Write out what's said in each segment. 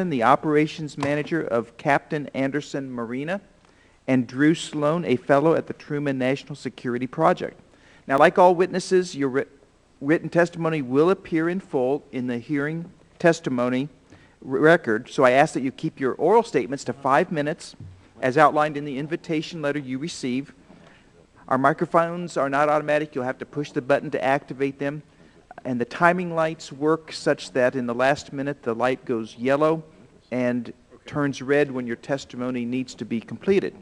the operations manager of Captain Anderson Marina, and Drew Sloan, a fellow at the Truman National Security Project. Now, like all witnesses, your written testimony will appear in full in the hearing testimony record, so I ask that you keep your oral statements to 5 minutes, as outlined in the invitation letter you receive. Our microphones are not automatic. You'll have to push the button to activate them. And the timing lights work such that in the last minute the light goes yellow and turns red when your testimony needs to be completed.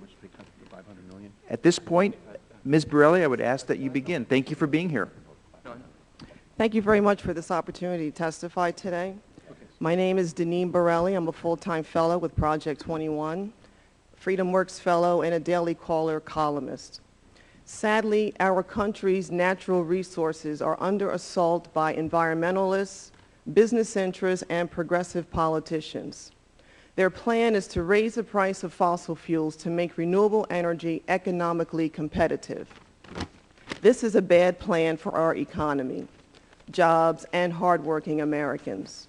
At this point, Ms. Borelli, I would ask that you begin. Thank you for being here. Thank you very much for this opportunity to testify today. My name is Deneen Borelli. I'm a full-time fellow with Project 21, Freedom Works fellow, and a Daily Caller columnist. Sadly, our country's natural resources are under assault by environmentalists, business interests, and progressive politicians. Their plan is to raise the price of fossil fuels to make renewable energy economically competitive. This is a bad plan for our economy, jobs, and hardworking Americans.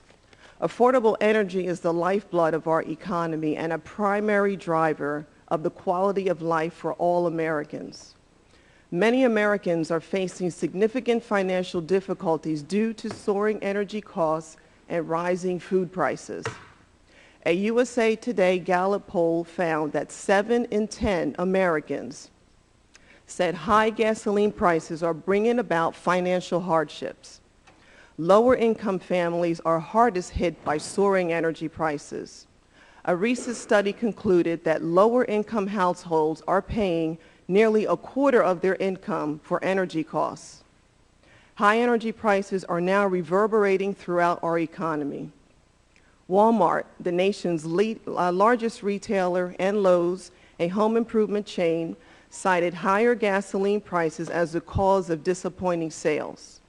Affordable energy is the lifeblood of our economy and a primary driver of the quality of life for all Americans. Many Americans are facing significant financial difficulties due to soaring energy costs and rising food prices. A USA Today Gallup poll found that 7 in 10 Americans said high gasoline prices are bringing about financial hardships. Lower-income families are hardest hit by soaring energy prices. A recent study concluded that lower-income households are paying nearly a quarter of their income for energy costs. High energy prices are now reverberating throughout our economy. Walmart, the nation's largest retailer, and Lowe's, a home improvement chain, cited higher gasoline prices as the cause of disappointing sales.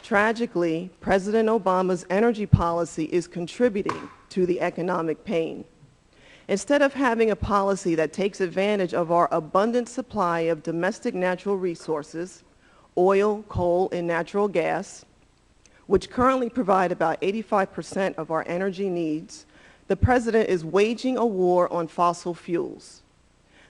Tragically, President Obama's energy policy is contributing to the economic pain. Instead of having a policy that takes advantage of our abundant supply of domestic natural resources, oil, coal, and natural gas, which currently provide about 85% of our energy needs, the President is waging a war on fossil fuels.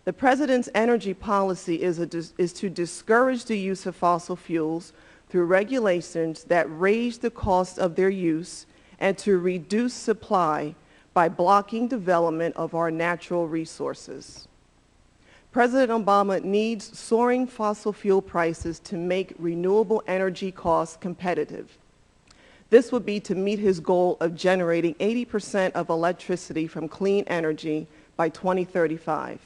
The President's energy policy is to discourage the use of fossil fuels through regulations that raise the cost of their use and to reduce supply by blocking development of our natural resources. President Obama needs soaring fossil fuel prices to make renewable energy costs competitive. This would be to meet his goal of generating 80% of electricity from clean energy by 2035.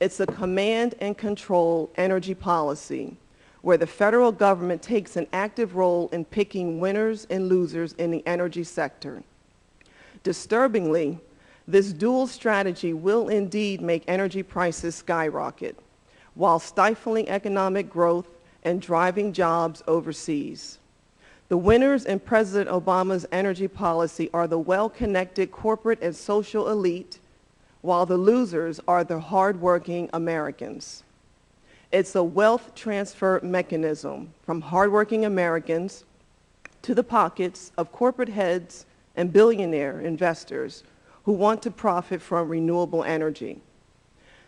It's a command and control energy policy where the federal government takes an active role in picking winners and losers in the energy sector. Disturbingly, this dual strategy will indeed make energy prices skyrocket, while stifling economic growth and driving jobs overseas. The winners in President Obama's energy policy are the well-connected corporate and social elite, while the losers are the hardworking Americans. It's a wealth transfer mechanism from hardworking Americans to the pockets of corporate heads and billionaire investors who want to profit from renewable energy.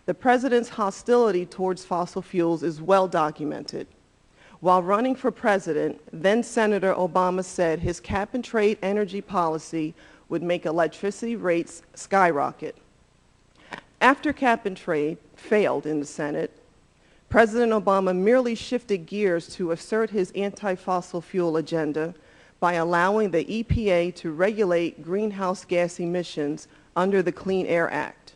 The President's hostility towards fossil fuels is well documented. While running for president, then Senator Obama said his cap-and-trade energy policy would make electricity rates skyrocket. After cap-and-trade failed in the Senate, President Obama merely shifted gears to assert his anti-fossil fuel agenda by allowing the EPA to regulate greenhouse gas emissions under the Clean Air Act.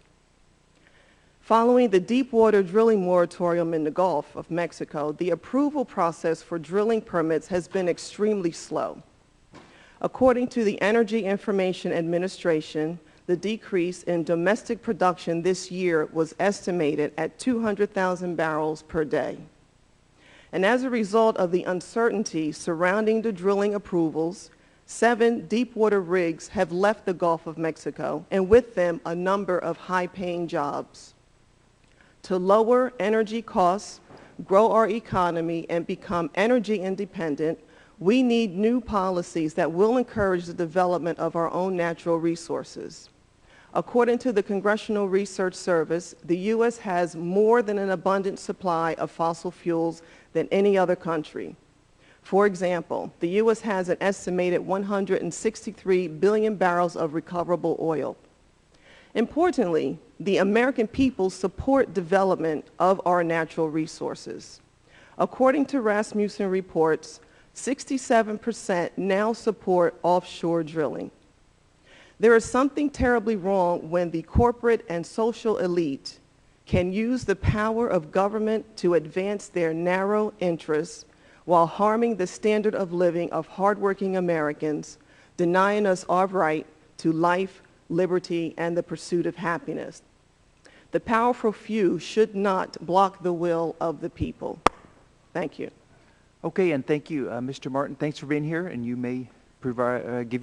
Following the deepwater drilling moratorium in the Gulf of Mexico, the approval process for drilling permits has been extremely slow. According to the Energy Information Administration, the decrease in domestic production this year was estimated at 200,000 barrels per day. And as a result of the uncertainty surrounding the drilling approvals, 7 deepwater rigs have left the Gulf of Mexico, and with them a number of high-paying jobs. To lower energy costs, grow our economy, and become energy independent, We need new policies that will encourage the development of our own natural resources. According to the Congressional Research Service, the U.S. has more than an abundant supply of fossil fuels than any other country. For example, the U.S. has an estimated 163 billion barrels of recoverable oil. Importantly, the American people support development of our natural resources. According to Rasmussen reports, 67% now support offshore drilling. There is something terribly wrong when the corporate and social elite can use the power of government to advance their narrow interests while harming the standard of living of hardworking Americans, denying us our right to life, liberty, and the pursuit of happiness. The powerful few should not block the will of the people. Thank you. Okay, and thank you, Mr. Martin. Thanks for being here, and you may give your